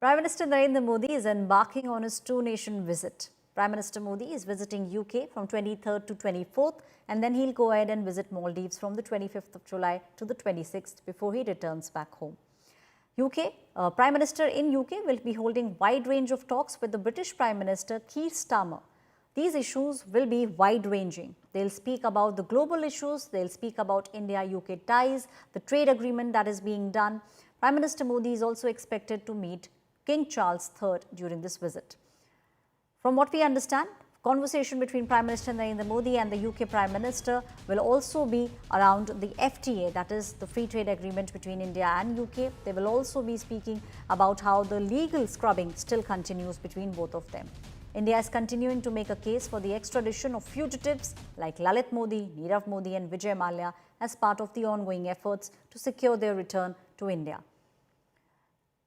Prime Minister Narendra Modi is embarking on his two-nation visit. Prime Minister Modi is visiting UK from 23rd to 24th, and then he'll go ahead and visit Maldives from the 25th of July to the 26th before he returns back home. Prime Minister in UK will be holding wide range of talks with the British Prime Minister Keir Starmer. These issues will be wide-ranging. They'll speak about the global issues, they'll speak about India-UK ties, the trade agreement that is being done. Prime Minister Modi is also expected to meet King Charles III during this visit. From what we understand, conversation between Prime Minister Narendra Modi and the UK Prime Minister will also be around the FTA, that is the free trade agreement between India and UK. They will also be speaking about how the legal scrubbing still continues between both of them. India is continuing to make a case for the extradition of fugitives like Lalit Modi, Nirav Modi and Vijay Mallya as part of the ongoing efforts to secure their return to India.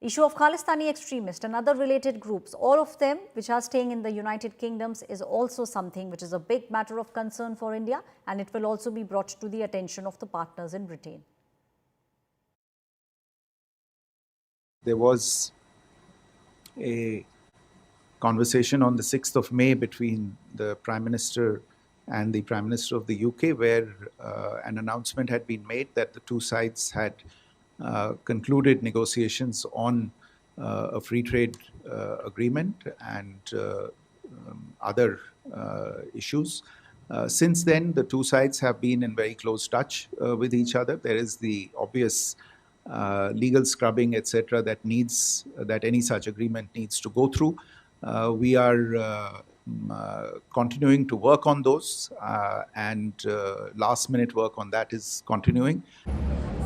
Issue of Khalistani extremists and other related groups, all of them which are staying in the United Kingdoms, is also something which is a big matter of concern for India, and it will also be brought to the attention of the partners in Britain. There was a conversation on the 6th of May between the Prime Minister and the Prime Minister of the UK, where an announcement had been made that the two sides had concluded negotiations on a free trade agreement and other issues. Since then, the two sides have been in very close touch with each other. There is the obvious legal scrubbing, etc., that any such agreement needs to go through. We are continuing to work on those, and last-minute work on that is continuing.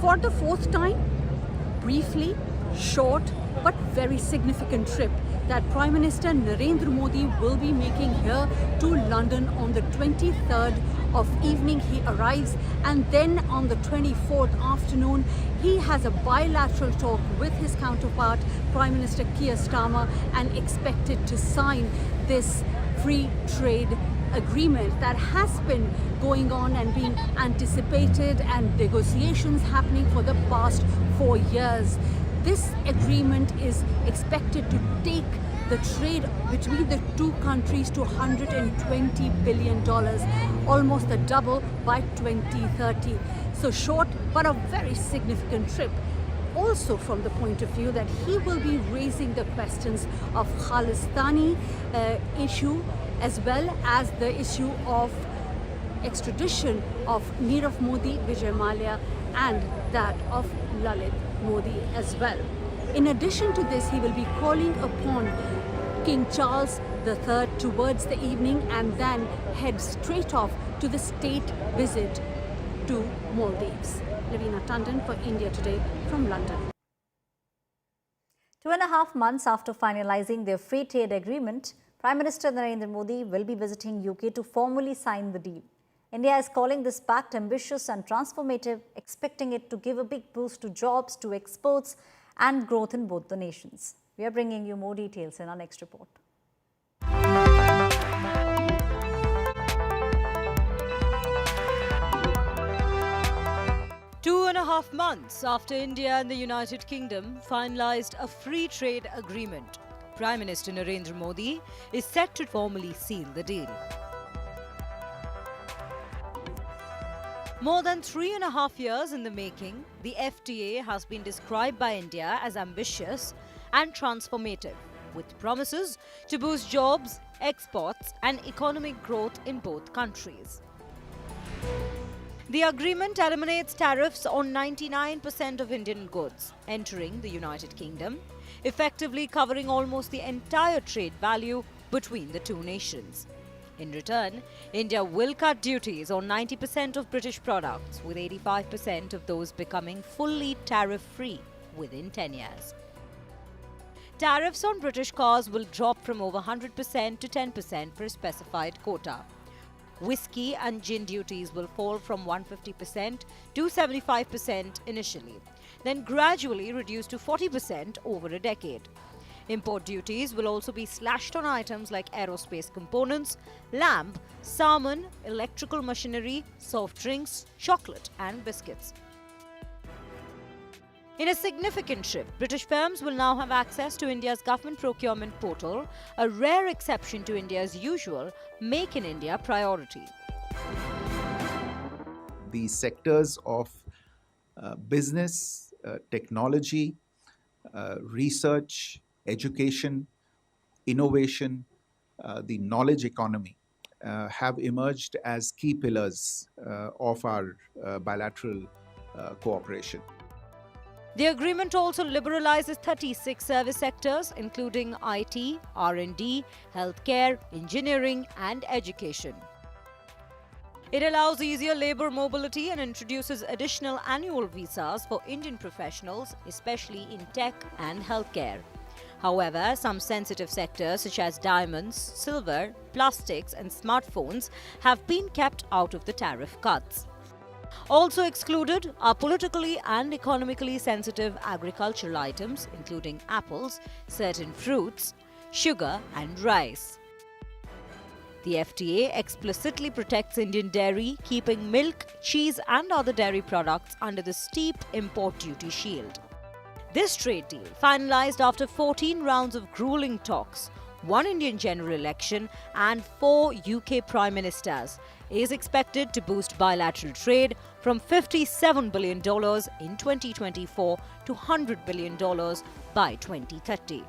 For the fourth time, briefly, short but very significant trip that Prime Minister Narendra Modi will be making here to London on the 23rd of evening. He arrives, and then on the 24th afternoon, he has a bilateral talk with his counterpart, Prime Minister Keir Starmer, and expected to sign this free trade agreement that has been going on and being anticipated, and negotiations happening for the past 4 years. This agreement is expected to take the trade between the two countries to $120 billion, almost the double by 2030. So short, but a very significant trip. Also from the point of view that he will be raising the questions of Khalistani issue, as well as the issue of extradition of Nirav Modi, Vijay Mallya, and that of Lalit Modi as well. In addition to this, he will be calling upon King Charles III towards the evening, and then head straight off to the state visit to Maldives. Lavina Tandon for India Today from London. 2.5 months after finalizing their free trade agreement, Prime Minister Narendra Modi will be visiting UK to formally sign the deal. India is calling this pact ambitious and transformative, expecting it to give a big boost to jobs, to exports and growth in both the nations. We are bringing you more details in our next report. 2.5 months after India and the United Kingdom finalized a free trade agreement, Prime Minister Narendra Modi is set to formally seal the deal. More than 3.5 years in the making, the FTA has been described by India as ambitious and transformative, with promises to boost jobs, exports and economic growth in both countries. The agreement eliminates tariffs on 99% of Indian goods entering the United Kingdom, effectively covering almost the entire trade value between the two nations. In return, India will cut duties on 90% of British products, with 85% of those becoming fully tariff-free within 10 years. Tariffs on British cars will drop from over 100% to 10% for a specified quota. Whiskey and gin duties will fall from 150% to 75% initially, then gradually reduced to 40% over a decade. Import duties will also be slashed on items like aerospace components, lamb, salmon, electrical machinery, soft drinks, chocolate and biscuits. In a significant shift, British firms will now have access to India's government procurement portal, a rare exception to India's usual Make in India priority. The sectors of business, technology, research, education, innovation, the knowledge economy have emerged as key pillars of our bilateral cooperation. The agreement also liberalizes 36 service sectors, including IT, R&D, healthcare, engineering, and education. It allows easier labor mobility and introduces additional annual visas for Indian professionals, especially in tech and healthcare. However, some sensitive sectors such as diamonds, silver, plastics, and smartphones have been kept out of the tariff cuts. Also excluded are politically and economically sensitive agricultural items, including apples, certain fruits, sugar, and rice. The FTA explicitly protects Indian dairy, keeping milk, cheese, and other dairy products under the steep import duty shield. This trade deal, finalized after 14 rounds of grueling talks, 1 Indian general election, and 4 UK Prime Ministers, is expected to boost bilateral trade from $57 billion in 2024 to $100 billion by 2030.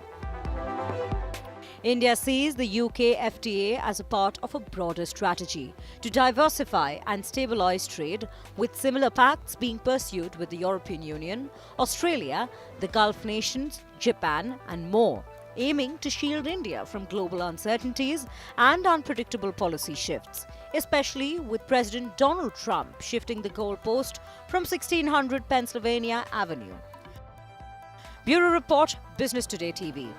India sees the UK FTA as a part of a broader strategy to diversify and stabilize trade, with similar pacts being pursued with the European Union, Australia, the Gulf nations, Japan, and more, aiming to shield India from global uncertainties and unpredictable policy shifts, especially with President Donald Trump shifting the goalpost from 1600 Pennsylvania Avenue. Bureau Report, Business Today TV.